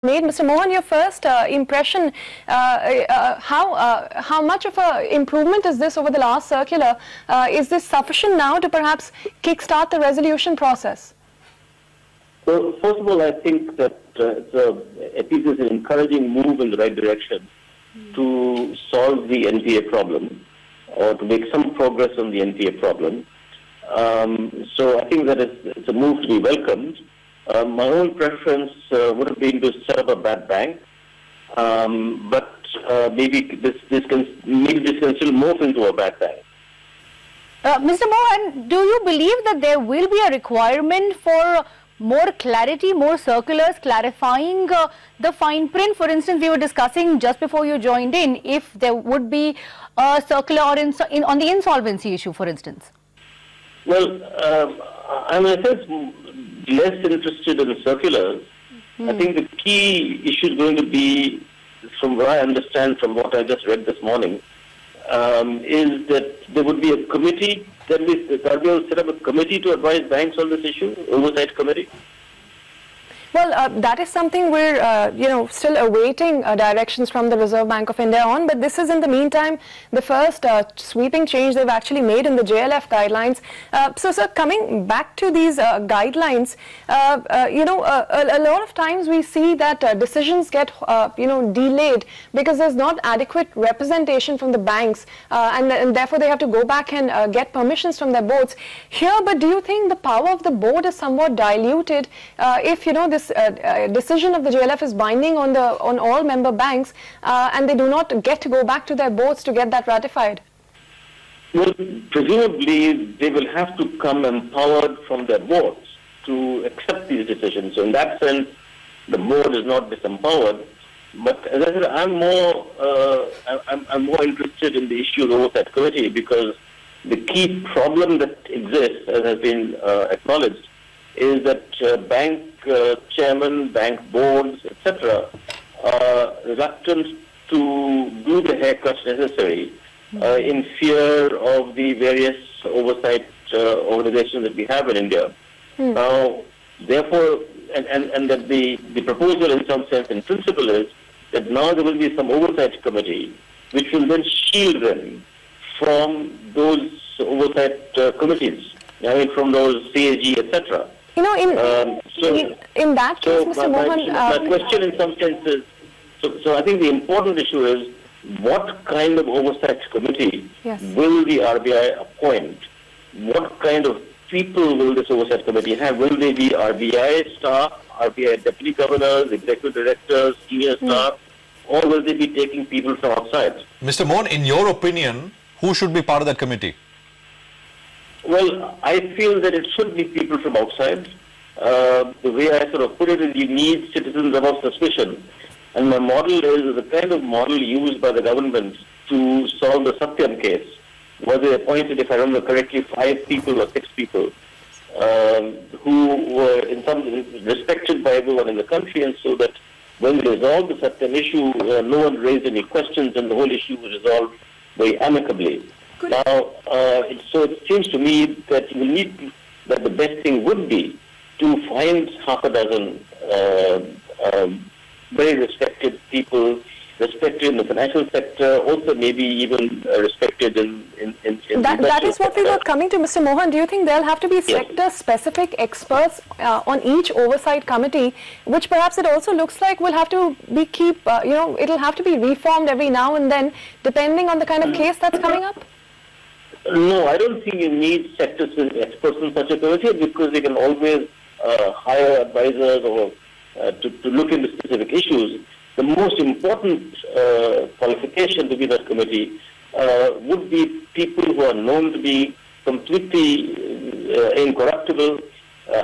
made. Mr. Mohan, your first impression, how much of an improvement is this over the last circular? Is this sufficient now to perhaps kickstart the resolution process? Well, first of all, I think that at least it's an encouraging move in the right direction to solve the NPA problem or to make some progress on the NPA problem. So I think that it's a move to be welcomed. My own preference would have been to set up a bad bank, but maybe this can still morph into a bad bank. Mr. Mohan, do you believe that there will be a requirement for more clarity, more circulars clarifying the fine print? For instance, we were discussing just before you joined in if there would be a circular or on the insolvency issue, for instance. Well, I'm in a sense less interested in circulars. I think the key issue is going to be, from what I understand from what I just read this morning, is that there would be a committee. That means the RBI will set up a committee to advise banks on this issue, Oversight Committee. Well, that is something we're, still awaiting directions from the Reserve Bank of India on. But this is, in the meantime, the first sweeping change they've actually made in the JLF guidelines. So, sir, coming back to these guidelines, a lot of times we see that decisions get, delayed because there's not adequate representation from the banks, and therefore they have to go back and get permissions from their boards. Here, but do you think the power of the board is somewhat diluted if, this decision of the JLF is binding on all member banks and they do not get to go back to their boards to get that ratified? Well, presumably they will have to come empowered from their boards to accept these decisions. So in that sense, the board is not disempowered. But as I said, I'm more interested in the issue of the Oversight Committee, because the key problem that exists, as has been acknowledged, is that bank chairmen, bank boards, etc., are reluctant to do the haircuts necessary in fear of the various oversight organizations that we have in India. Now, therefore, and that the proposal in some sense, in principle, is that now there will be some oversight committee which will then shield them from those oversight committees, from those CAG, etc. In that case, Mr. Mohan... My question in some sense is, so I think the important issue is, what kind of oversight committee will the RBI appoint? What kind of people will this oversight committee have? Will they be RBI staff, RBI deputy governors, executive directors, senior staff, or will they be taking people from outside? Mr. Mohan, in your opinion, who should be part of that committee? Well, I feel that it should be people from outside. The way I sort of put it is, you need citizens above suspicion. And my model is the kind of model used by the government to solve the Satyam case, where they appointed, if I remember correctly, 5 people or 6 people who were in some respected by everyone in the country, and so that when they resolved the Satyam issue, no one raised any questions and the whole issue was resolved very amicably. Now, so it seems to me that you will need, that the best thing would be to find half a dozen very respected people, respected in the financial sector, also maybe even respected in that is what we were coming to, Mr. Mohan. Do you think there'll have to be sector-specific experts on each oversight committee, which perhaps it also looks like will have to be it'll have to be reformed every now and then, depending on the kind of case that's coming up? No, I don't think you need sector-specific experts in such a committee, because they can always hire advisors or to look into specific issues. The most important qualification to be that committee would be people who are known to be completely incorruptible,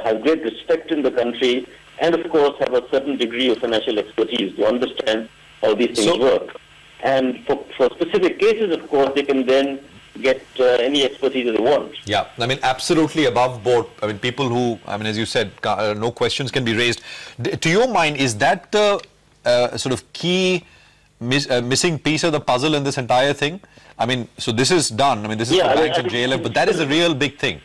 have great respect in the country, and of course have a certain degree of financial expertise to understand how these things work. And for specific cases, of course, they can then get any expertise they want. Yeah, I mean, absolutely above board. I mean, people who, as you said, no questions can be raised. To your mind, is that the sort of key missing piece of the puzzle in this entire thing? I mean, so this is done. I mean, this is for banks and JLF, but that is a real big thing.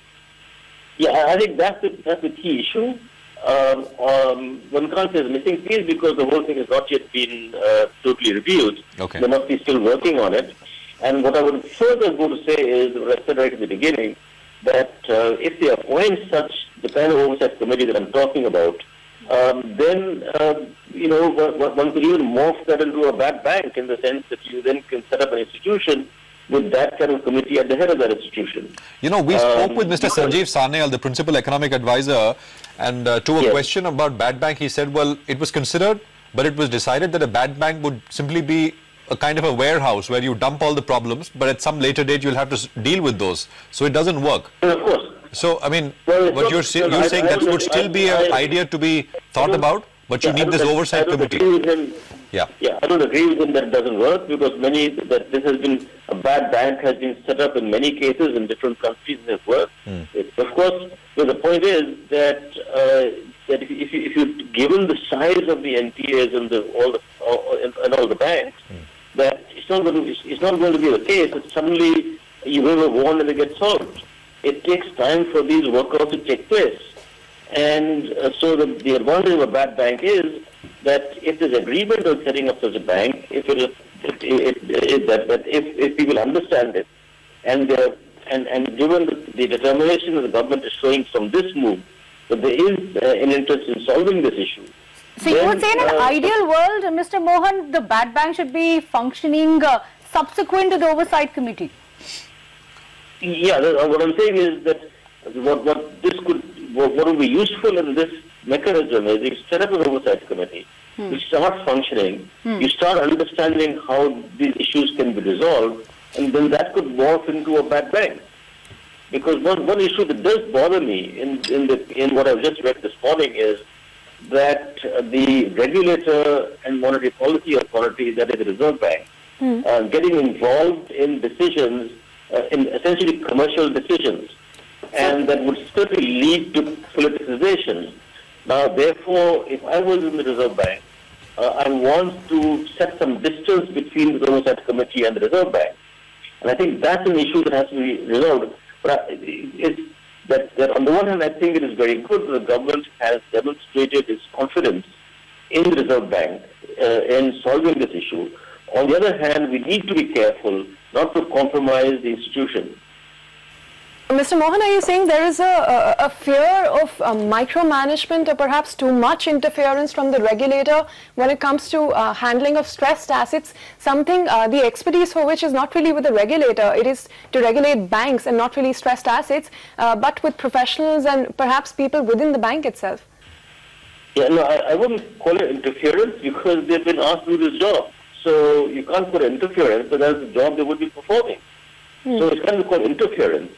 Yeah, I think that's the key issue. one can't say it's a missing piece because the whole thing has not yet been totally reviewed. Okay. They must be still working on it. And what I would further go to say is, what I said right at the beginning, that if they appoint such the kind of oversight committee that I'm talking about, then, one could even morph that into a bad bank in the sense that you then can set up an institution with that kind of committee at the head of that institution. We spoke with Mr. Sanjeev Sarneyal, the principal economic advisor, and to a question about bad bank, he said, well, it was considered, but it was decided that a bad bank would simply be a kind of a warehouse where you dump all the problems, but at some later date you'll have to deal with those. So it doesn't work. And of course. So, I mean, what you're saying that would still be an idea to be thought about, but you need this oversight committee. Yeah, I don't agree with him that it doesn't work because a bad bank has been set up in many cases in different countries and has worked. Of course, the point is that if you given the size of the NPAs and all the banks, that it's not going to be the case that suddenly you wave a wand and it gets solved. It takes time for these workouts to take place. And so the advantage of a bad bank is that if there's agreement on setting up such a bank, if people understand it, and given the determination that the government is showing from this move, that there is an interest in solving this issue. So you would say in an ideal world, Mr. Mohan, the bad bank should be functioning subsequent to the oversight committee? Yeah, what I'm saying is that what would be useful in this mechanism is you set up an oversight committee, you start functioning, you start understanding how these issues can be resolved, and then that could morph into a bad bank. Because one issue that does bother me in what I've just read this morning is that the regulator and monetary policy authority, that is the Reserve Bank, getting involved in decisions, in essentially commercial decisions, and that would certainly lead to politicization. Now, therefore, if I was in the Reserve Bank, I want to set some distance between the Oversight Committee and the Reserve Bank. And I think that's an issue that has to be resolved. But that on the one hand, I think it is very good that the government has demonstrated its confidence in the Reserve Bank in solving this issue. On the other hand, we need to be careful not to compromise the institution. Mr. Mohan, are you saying there is a fear of micromanagement or perhaps too much interference from the regulator when it comes to handling of stressed assets, something the expertise for which is not really with the regulator, it is to regulate banks and not really stressed assets, but with professionals and perhaps people within the bank itself? Yeah, no, I wouldn't call it interference because they've been asked to do this job. So you can't call it interference, but that's the job they would be performing. So it can't be called interference.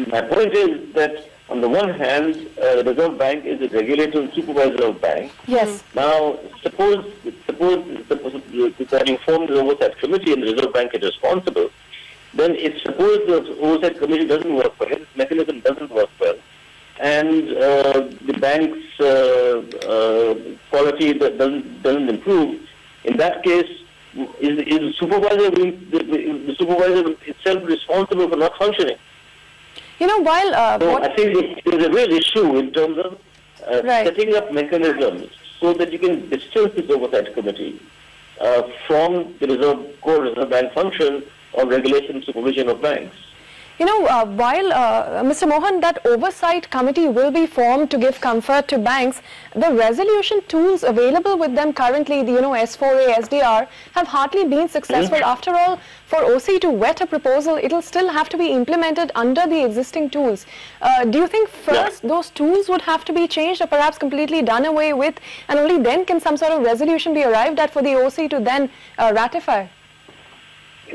My point is that on the one hand, the Reserve Bank is the regulator and supervisor of banks. Yes. Now, suppose that you form the Oversight Committee and the Reserve Bank is responsible, then if suppose the Oversight Committee doesn't work well, this mechanism doesn't work well, and the bank's quality doesn't improve, in that case, is the supervisor itself responsible for not functioning? While... so I think there's a real issue in terms of setting up mechanisms so that you can distance this Oversight Committee from the core Reserve Bank function of regulation and supervision of banks. While, Mr. Mohan, that oversight committee will be formed to give comfort to banks, the resolution tools available with them currently, the S4A, SDR, have hardly been successful. After all, for OC to vet a proposal, it will still have to be implemented under the existing tools. Do you think first those tools would have to be changed or perhaps completely done away with, and only then can some sort of resolution be arrived at for the OC to then ratify?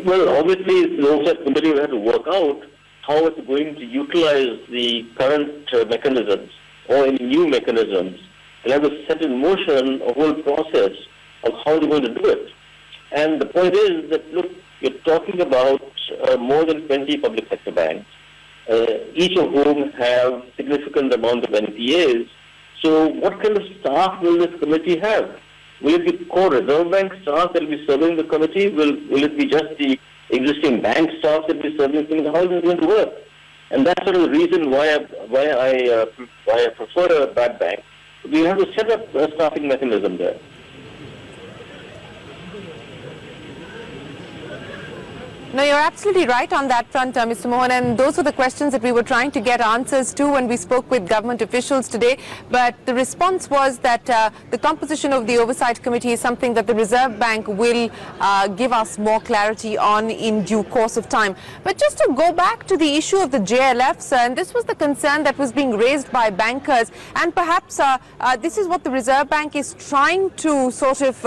Well, obviously, the Oversight Committee will have to work out how it's going to utilize the current mechanisms or any new mechanisms. They'll have to set in motion a whole process of how they're going to do it. And the point is that, look, you're talking about more than 20 public sector banks, each of whom have significant amount of NPAs. So what kind of staff will this committee have? Will it be core Reserve Bank staff that will be serving the committee? Will it be just the existing bank staff that will be serving the committee? How is it going to work? And that's sort of the reason why I prefer a bad bank, we have to set up a staffing mechanism there. No, you're absolutely right on that front, Mr. Mohan, and those were the questions that we were trying to get answers to when we spoke with government officials today. But the response was that the composition of the Oversight Committee is something that the Reserve Bank will give us more clarity on in due course of time. But just to go back to the issue of the JLFs, and this was the concern that was being raised by bankers, and perhaps this is what the Reserve Bank is trying to sort of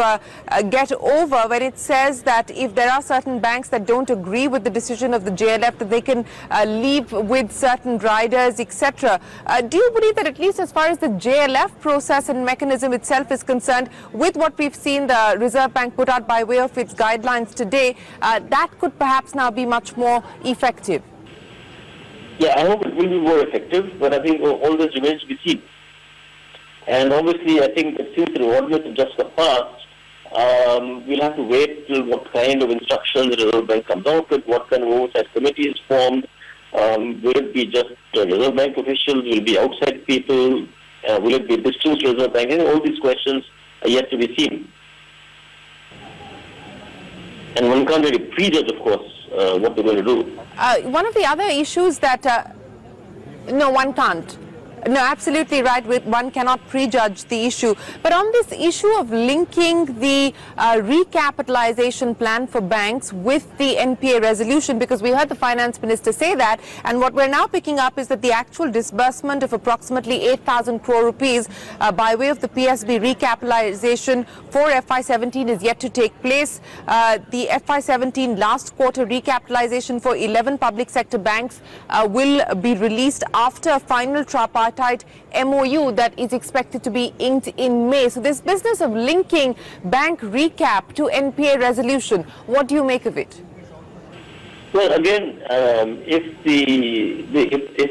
get over when it says that if there are certain banks that don't agree with the decision of the JLF, that they can leave with certain riders, etc. Do you believe that at least as far as the JLF process and mechanism itself is concerned, with what we've seen the Reserve Bank put out by way of its guidelines today, that could perhaps now be much more effective? Yeah, I hope it will be more effective, but I think all this remains to be seen. And obviously, I think that since the ordinance has just passed, we'll have to wait till what kind of instructions the Reserve Bank comes out with, what kind of oversight committee is formed. Will it be just Reserve Bank officials? Will it be outside people? Will it be distanced Reserve Bank? And all these questions are yet to be seen. And one can't really prejudge, of course, what they're going to do. One of the other issues that, no, one can't. No, absolutely right. One cannot prejudge the issue. But on this issue of linking the recapitalization plan for banks with the NPA resolution, because we heard the finance minister say that, and what we're now picking up is that the actual disbursement of approximately 8,000 crore rupees by way of the PSB recapitalization for FY17 is yet to take place. The FY17 last quarter recapitalization for 11 public sector banks will be released after a final tripartite MOU that is expected to be inked in May. So this business of linking bank recap to NPA resolution, what do you make of it? Well, again, if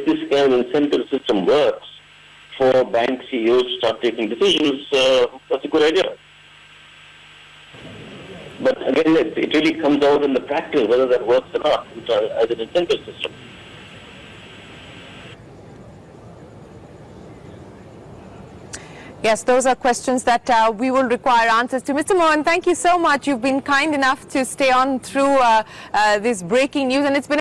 this kind of incentive system works for bank CEOs to start taking decisions, that's a good idea. But again, it really comes out in the practice whether that works or not as an incentive system. Yes, those are questions that we will require answers to. Mr. Mohan, thank you so much. You've been kind enough to stay on through this breaking news, and it's been